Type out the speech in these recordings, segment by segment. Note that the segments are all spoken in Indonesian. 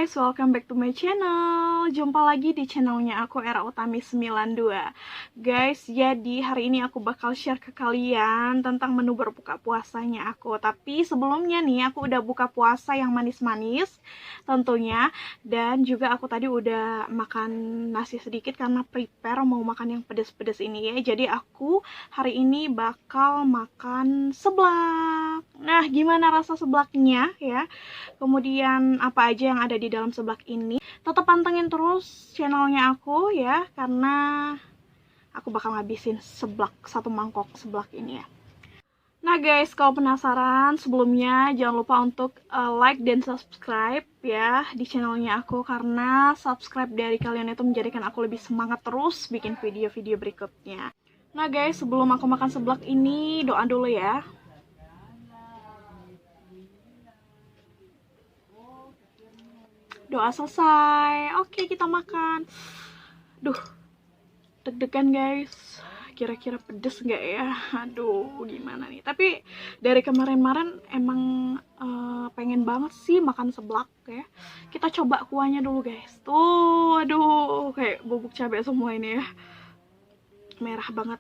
guys, welcome back to my channel. Jumpa lagi di channelnya aku, Era Utami 92. Guys, jadi hari ini aku bakal share ke kalian tentang menu berbuka puasanya aku. Tapi sebelumnya nih, aku udah buka puasa yang manis-manis tentunya. Dan juga aku tadi udah makan nasi sedikit karena prepare mau makan yang pedes-pedes ini ya. Jadi aku hari ini bakal makan seblak. Nah, gimana rasa seblaknya ya? Kemudian apa aja yang ada di dalam seblak ini. Tetap pantengin terus channelnya aku ya, karena aku bakal ngabisin satu mangkok seblak ini ya. Nah guys, kalau penasaran, sebelumnya jangan lupa untuk like dan subscribe ya di channelnya aku, karena subscribe dari kalian itu menjadikan aku lebih semangat terus bikin video-video berikutnya. Nah guys, sebelum aku makan seblak ini, doa dulu ya. Doa selesai, oke kita makan. Duh, deg-degan guys, kira-kira pedes nggak ya? Aduh, gimana nih? Tapi dari kemarin-kemarin emang pengen banget sih makan seblak ya. Kita coba kuahnya dulu guys. Tuh, aduh, kayak bubuk cabai semua ini ya. Merah banget.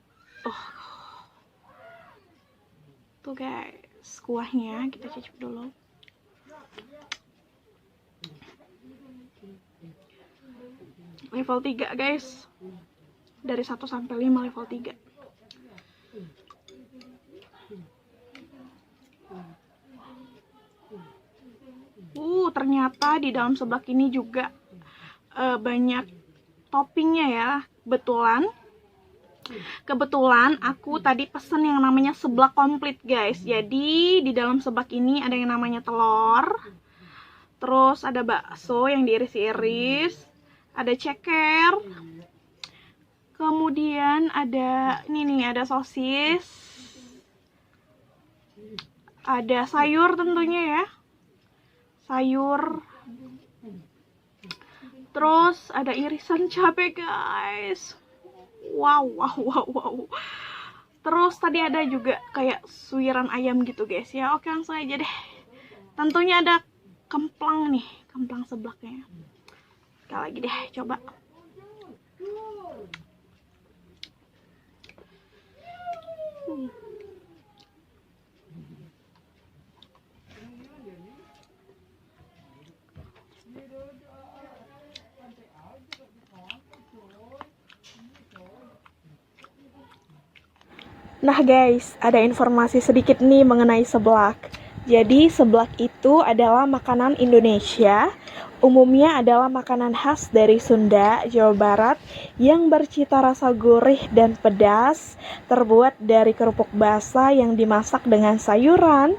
Tuh guys, kuahnya kita cicip dulu. Level 3 guys. Dari 1 sampai 5 level 3. Ternyata di dalam seblak ini juga banyak toppingnya ya. Kebetulan aku tadi pesen yang namanya seblak komplit guys. Jadi di dalam seblak ini ada yang namanya telur, terus ada bakso yang diiris-iris, ada ceker, kemudian ada ini nih, ada sosis, ada sayur tentunya ya, sayur, terus ada irisan cabai guys. Wow. Terus tadi ada juga kayak suiran ayam gitu guys ya. Oke, langsung aja deh. Tentunya ada kemplang nih, kemplang seblaknya. Sekali lagi deh, coba. Nah guys, ada informasi sedikit nih mengenai seblak. Jadi seblak itu adalah makanan Indonesia. Umumnya adalah makanan khas dari Sunda, Jawa Barat yang bercita rasa gurih dan pedas, terbuat dari kerupuk basah yang dimasak dengan sayuran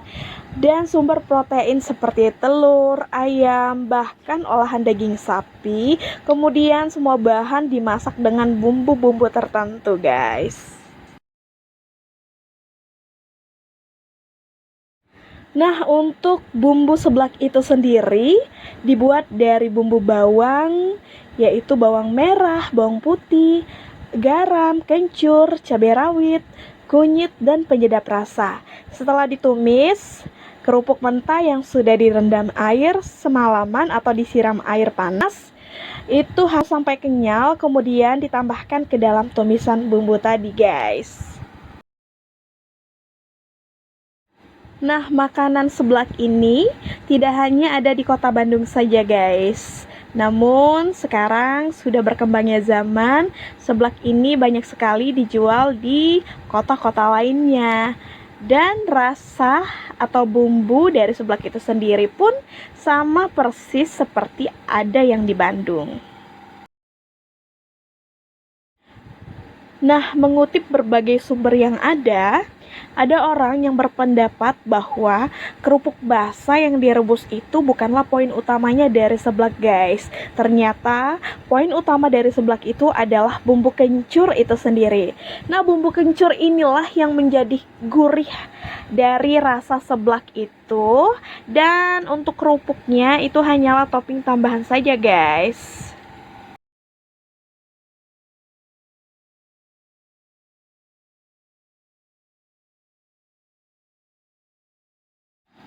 dan sumber protein seperti telur, ayam, bahkan olahan daging sapi. Kemudian semua bahan dimasak dengan bumbu-bumbu tertentu guys. Nah, untuk bumbu seblak itu sendiri dibuat dari bumbu bawang, yaitu bawang merah, bawang putih, garam, kencur, cabai rawit, kunyit, dan penyedap rasa. Setelah ditumis, kerupuk mentah yang sudah direndam air semalaman atau disiram air panas, itu harus sampai kenyal, kemudian ditambahkan ke dalam tumisan bumbu tadi, guys. Nah, makanan seblak ini tidak hanya ada di kota Bandung saja guys. Namun sekarang sudah berkembangnya zaman, seblak ini banyak sekali dijual di kota-kota lainnya. Dan rasa atau bumbu dari seblak itu sendiri pun sama persis seperti ada yang di Bandung. Nah, mengutip berbagai sumber yang ada orang yang berpendapat bahwa kerupuk basah yang direbus itu bukanlah poin utamanya dari seblak guys. Ternyata poin utama dari seblak itu adalah bumbu kencur itu sendiri. Nah, bumbu kencur inilah yang menjadi gurih dari rasa seblak itu. Dan untuk kerupuknya itu hanyalah topping tambahan saja guys.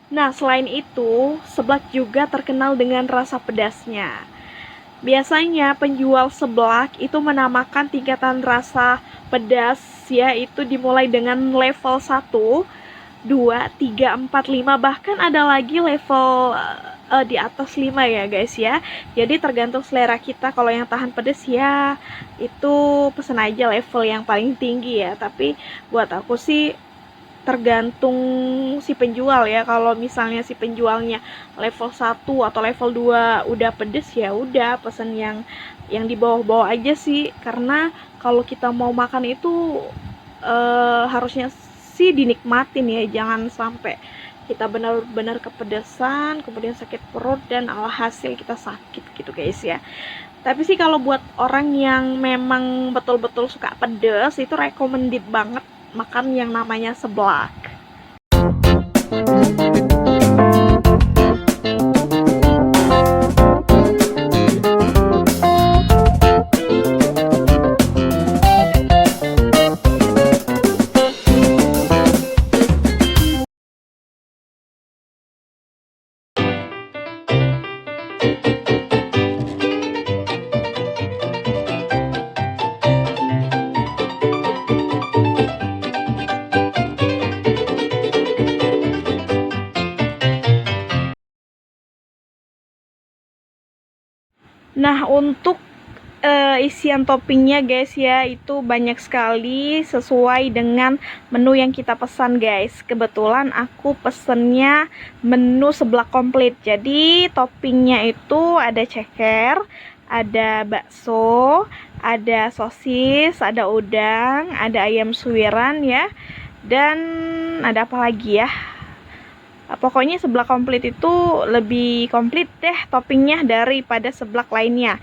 Nah, selain itu, seblak juga terkenal dengan rasa pedasnya. Biasanya penjual seblak itu menamakan tingkatan rasa pedas ya, itu dimulai dengan level 1, 2, 3, 4, 5, bahkan ada lagi level di atas 5 ya guys ya. Jadi tergantung selera kita, kalau yang tahan pedas ya itu pesen aja level yang paling tinggi ya. Tapi buat aku sih tergantung si penjual ya. Kalau misalnya si penjualnya level 1 atau level 2 udah pedes ya udah pesen yang di bawah-bawah aja sih. Karena kalau kita mau makan itu harusnya sih dinikmatin ya, jangan sampai kita benar-benar kepedesan kemudian sakit perut dan alhasil kita sakit gitu guys ya. Tapi sih kalau buat orang yang memang betul-betul suka pedes itu recommended banget makan yang namanya seblak. Nah, untuk isian toppingnya guys ya, itu banyak sekali sesuai dengan menu yang kita pesan guys. Kebetulan aku pesennya menu seblak komplit. Jadi toppingnya itu ada ceker, ada bakso, ada sosis, ada udang, ada ayam suwiran ya, dan ada apa lagi ya. Pokoknya seblak komplit itu lebih komplit deh toppingnya daripada seblak lainnya.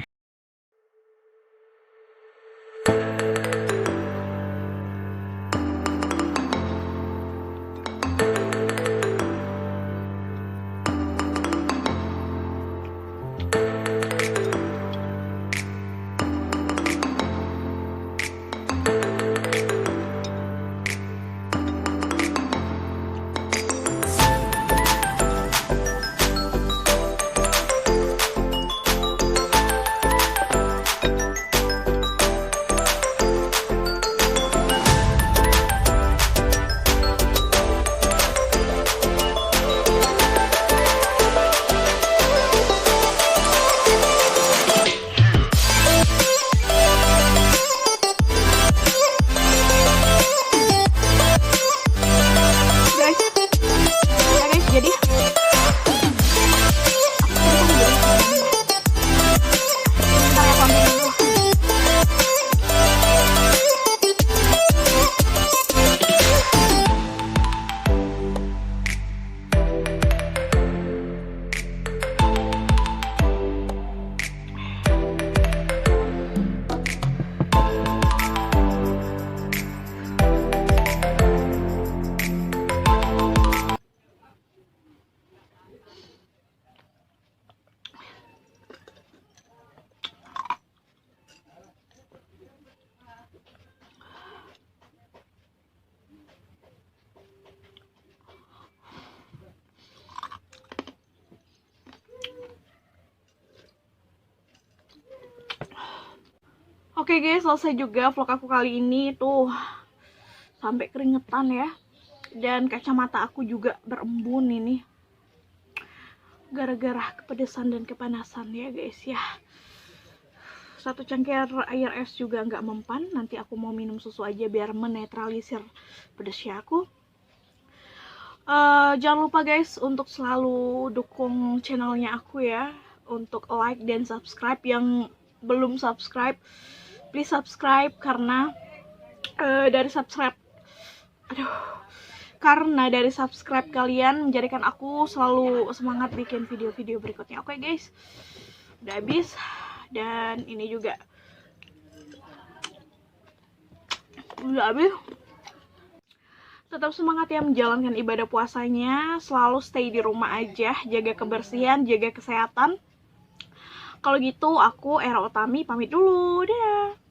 Jadi oke guys, selesai juga vlog aku kali ini. Tuh sampai keringetan ya, dan kacamata aku juga berembun ini gara-gara kepedesan dan kepanasan ya guys ya. Satu cangkir air es juga nggak mempan, nanti aku mau minum susu aja biar menetralisir pedesnya aku. Jangan lupa guys untuk selalu dukung channelnya aku ya, untuk like dan subscribe. Yang belum subscribe please subscribe, karena dari subscribe kalian menjadikan aku selalu semangat bikin video-video berikutnya. Oke guys, udah habis, dan ini juga udah habis. Tetap semangat ya menjalankan ibadah puasanya, selalu stay di rumah aja, jaga kebersihan, jaga kesehatan. Kalau gitu aku Era Utami pamit dulu, dadah.